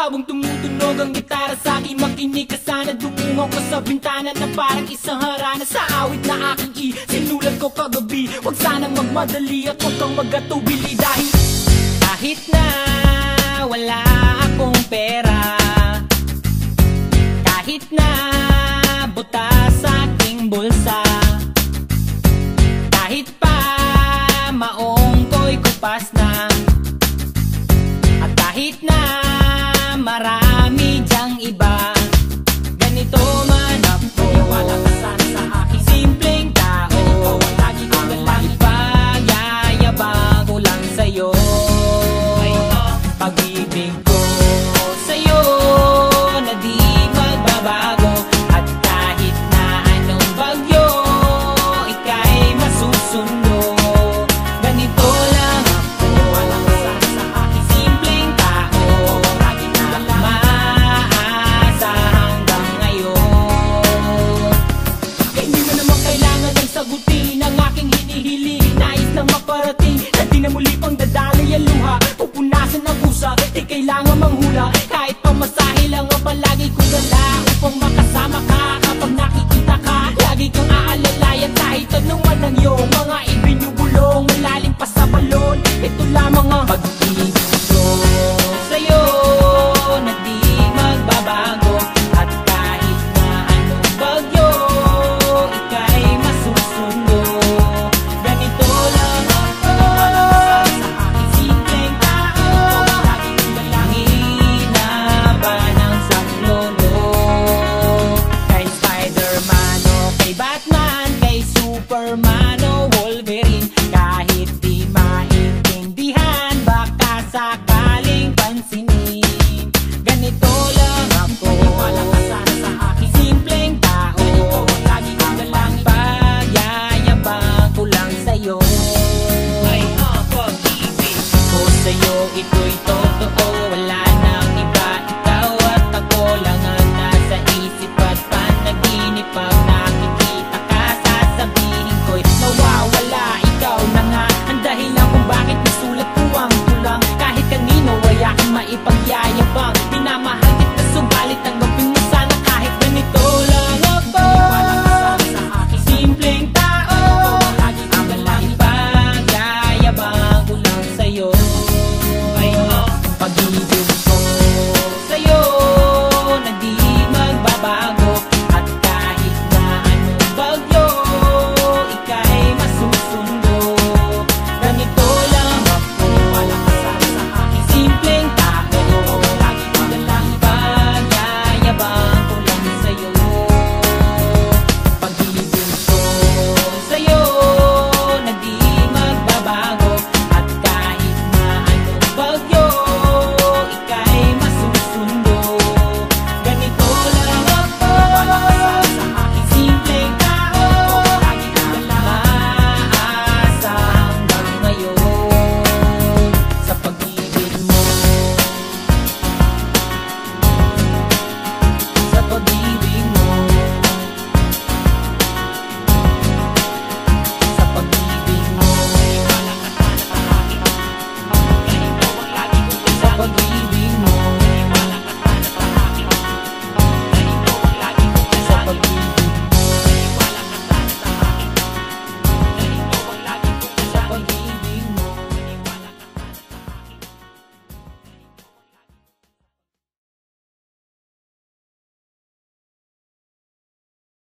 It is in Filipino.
Habang tumutunog ang gitara sa akin, makinig ka sana. Dumungan ko sa bintana na parang isang harana. Sa awit na aking sinulat ko kagabi, huwag sanang magmadali at huwag kang magatubili. Dahil kahit na wala akong pera, kahit na butas sa aking bulsa, kahit pa maong ko'y kupas na, at kahit na marami dyang iba, ganito man ako. Wala ka sana sa aking simpleng tao. Lagi ko na lang ipag-yayabang ko lang sa'yo. Pag-ibig ko sa'yo na di magbabago, at kahit na anong bagyo ika'y masusundo. Ganito lang ako. Wala ka sana sa aking simpleng tao. Lagi ko na lang maasa hanggang ngayon. Kaya hindi mo naman kailangan ng sagutin ang aking hinihiling. Nais lang maparating na di na muli pang dadaloy ang luha, pupunasan ang pusa, di kailangan manghula. Kahit pamasahe lang ang palagi ko dala upang makasama ka. Kapag nakikita ka, lagi kang aalalayan. Kahit anuman ang iyong mga ibinubulong, malalim pa sa balon, ito lamang ang pag-ibig ko sa'yo na di magbabago. At kahit na anong bagyo ika'y masusundo. Ganito lang ako. Wala ka sana sa aking simpleng tao. Lagi ko na lang hinaban ang saklono. Kay Spider-Man o kay Batman, kay Superman o Wolverine, kahit di maintindihan, baka sakaling pansinin. Ganito lang ako. Wala ka sana sa aking simpleng tao. Lagi ko na lang ipag-yayabang ko lang sa'yo. Ay, pag-ibig ko sa'yo, ito'y totoo. Wala nang iba, ikaw at ako lang ang nasa isip at panaginip. Pag nakikita ka, sasabihin ko'y nawawala. Ikaw na nga ang dahilan kung bakit nasulat ko ang tulang. Kahit kanino ay aking maipagya